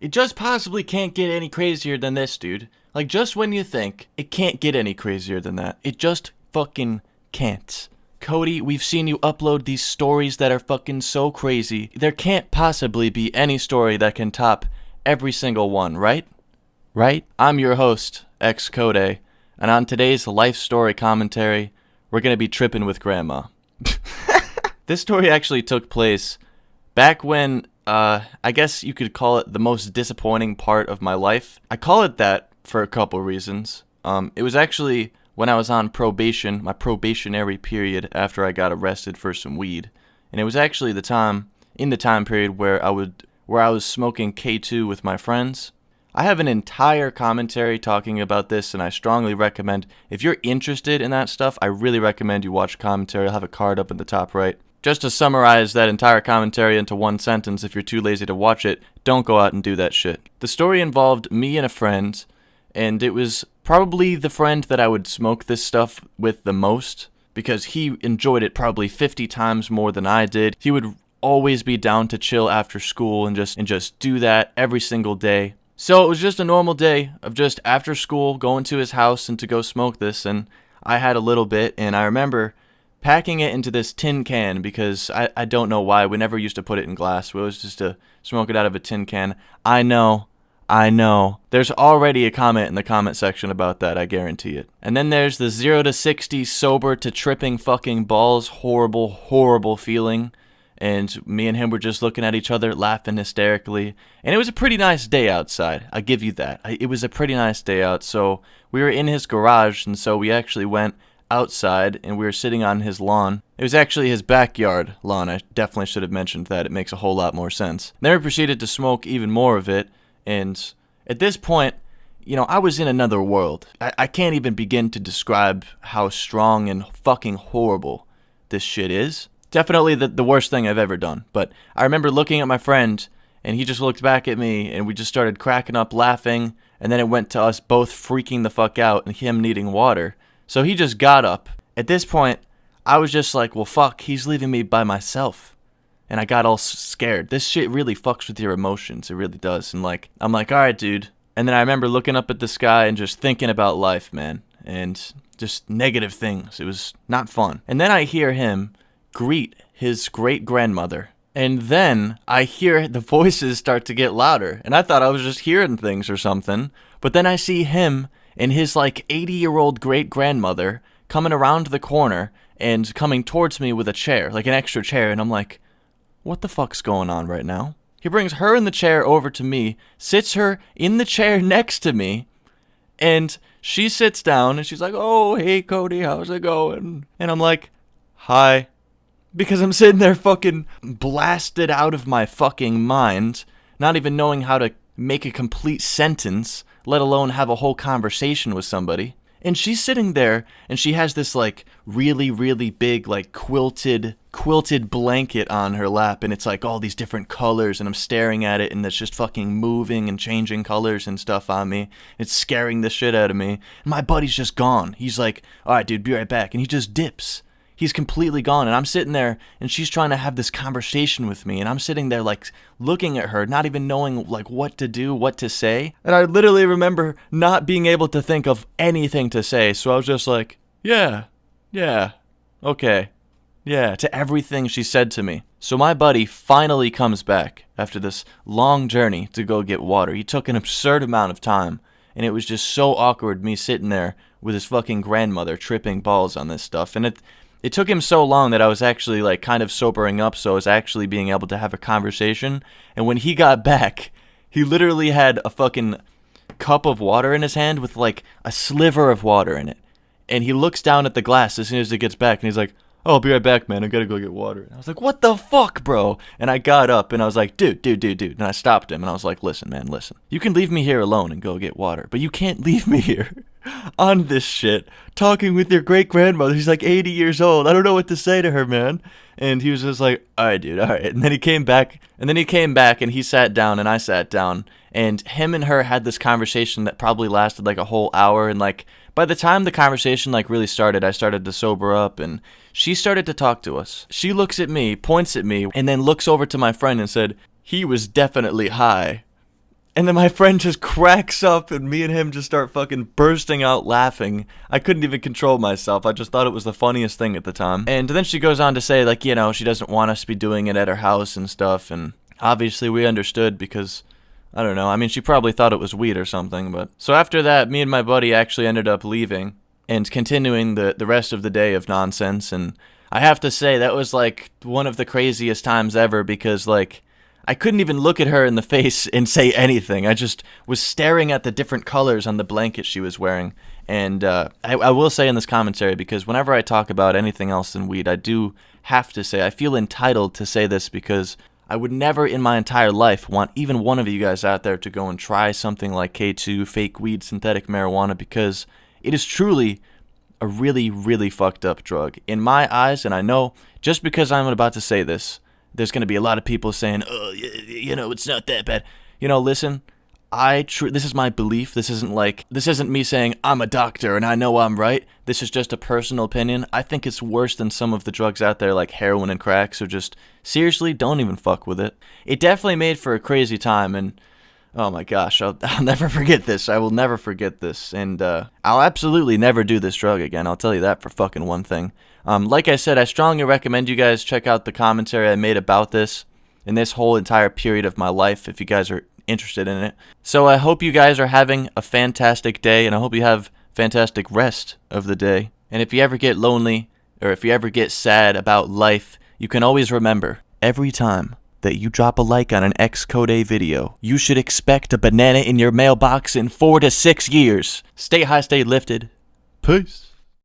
It just possibly can't get any crazier than this, dude. Like, just when you think it can't get any crazier than that, it just fucking can't. Cody, we've seen you upload these stories that are fucking so crazy. There can't possibly be any story that can top every single one, right? Right? I'm your host, Xcodeh, and on today's life story commentary, we're gonna be tripping with grandma. This story actually took place back when, I guess you could call it the most disappointing part of my life. I call it that for a couple reasons. It was actually when I was on probation, my probationary period after I got arrested for some weed. And it was actually in the time period where I was smoking K2 with my friends. I have an entire commentary talking about this, and I strongly recommend, if you're interested in that stuff, I really recommend you watch commentary. I'll have a card up in the top right. Just to summarize that entire commentary into one sentence, if you're too lazy to watch it, don't go out and do that shit. The story involved me and a friend, and it was probably the friend that I would smoke this stuff with the most, because he enjoyed it probably 50 times more than I did. He would always be down to chill after school and just do that every single day. So it was just a normal day of just after school going to his house and to go smoke this, and I had a little bit, and I remember packing it into this tin can because I don't know why. We never used to put it in glass. We always just to smoke it out of a tin can. I know. There's already a comment in the comment section about that, I guarantee it. And then there's the 0 to 60 sober to tripping fucking balls, horrible feeling. And me and him were just looking at each other, laughing hysterically. And it was a pretty nice day outside. I give you that. It was a pretty nice day out. So we were in his garage, and so we actually went outside, and we were sitting on his lawn. It was actually his backyard lawn. I definitely should have mentioned that. It makes a whole lot more sense. Then we proceeded to smoke even more of it. And at this point, I was in another world. I can't even begin to describe how strong and fucking horrible this shit is. Definitely the worst thing I've ever done. But I remember looking at my friend, and he just looked back at me, and we just started cracking up laughing, and then it went to us both freaking the fuck out and him needing water. So he just got up. At this point, I was just like, well, fuck, he's leaving me by myself. And I got all scared. This shit really fucks with your emotions. It really does. And I'm like, all right, dude. And then I remember looking up at the sky and just thinking about life, man. And just negative things. It was not fun. And then I hear him greet his great-grandmother. And then I hear the voices start to get louder. And I thought I was just hearing things or something. But then I see him and his 80-year-old great-grandmother coming around the corner and coming towards me with a chair, like an extra chair. And I'm like, what the fuck's going on right now? He brings her in the chair over to me, sits her in the chair next to me, and she sits down and she's like, oh, hey, Cody, how's it going? And I'm like, hi. Because I'm sitting there fucking blasted out of my fucking mind, not even knowing how to make a complete sentence, let alone have a whole conversation with somebody. And she's sitting there, and she has this, really big, quilted blanket on her lap, and it's, all these different colors, and I'm staring at it, and it's just fucking moving and changing colors and stuff on me. It's scaring the shit out of me. And my buddy's just gone. He's like, all right, dude, be right back. And he just dips. He's completely gone, and I'm sitting there, and she's trying to have this conversation with me, and I'm sitting there, looking at her, not even knowing, what to do, what to say. And I literally remember not being able to think of anything to say, so I was just like, yeah, okay, yeah, to everything she said to me. So my buddy finally comes back after this long journey to go get water. He took an absurd amount of time, and it was just so awkward me sitting there with his fucking grandmother tripping balls on this stuff, and it took him so long that I was actually kind of sobering up, so I was actually being able to have a conversation. And when he got back, he literally had a fucking cup of water in his hand with a sliver of water in it. And he looks down at the glass as soon as he gets back, and he's like, oh, I'll be right back, man. I gotta go get water. And I was like, what the fuck, bro? And I got up, and I was like, dude. And I stopped him, and I was like, listen, man, listen. You can leave me here alone and go get water, but you can't leave me here on this shit, talking with your great-grandmother. She's 80 years old. I don't know what to say to her, man. And he was just like, all right, dude, all right. And then he came back, and he sat down, and I sat down, and him and her had this conversation that probably lasted a whole hour, and by the time the conversation really started, I started to sober up, and she started to talk to us. She looks at me, points at me, and then looks over to my friend and said, he was definitely high. And then my friend just cracks up, and me and him just start fucking bursting out laughing. I couldn't even control myself. I just thought it was the funniest thing at the time. And then she goes on to say, like, you know, she doesn't want us to be doing it at her house and stuff. And obviously we understood because, I don't know, I mean, she probably thought it was weed or something. But so after that, me and my buddy actually ended up leaving and continuing the rest of the day of nonsense. And I have to say, that was, like, one of the craziest times ever because, like, I couldn't even look at her in the face and say anything. I just was staring at the different colors on the blanket she was wearing. And I will say in this commentary, because whenever I talk about anything else than weed, I do have to say, I feel entitled to say this because I would never in my entire life want even one of you guys out there to go and try something like K2, fake weed, synthetic marijuana, because it is truly a really, really fucked up drug. In my eyes, and I know just because I'm about to say this, there's going to be a lot of people saying, oh, you know, it's not that bad. You know, listen, this is my belief. This isn't me saying I'm a doctor and I know I'm right. This is just a personal opinion. I think it's worse than some of the drugs out there like heroin and crack. So just seriously, don't even fuck with it. It definitely made for a crazy time. And oh my gosh, I'll never forget this. I will never forget this. And I'll absolutely never do this drug again. I'll tell you that for fucking one thing. Like I said, I strongly recommend you guys check out the commentary I made about this in this whole entire period of my life if you guys are interested in it. So I hope you guys are having a fantastic day, and I hope you have fantastic rest of the day. And if you ever get lonely, or if you ever get sad about life, you can always remember, every time that you drop a like on an Xcodeh video, you should expect a banana in your mailbox in 4 to 6 years. Stay high, stay lifted. Peace.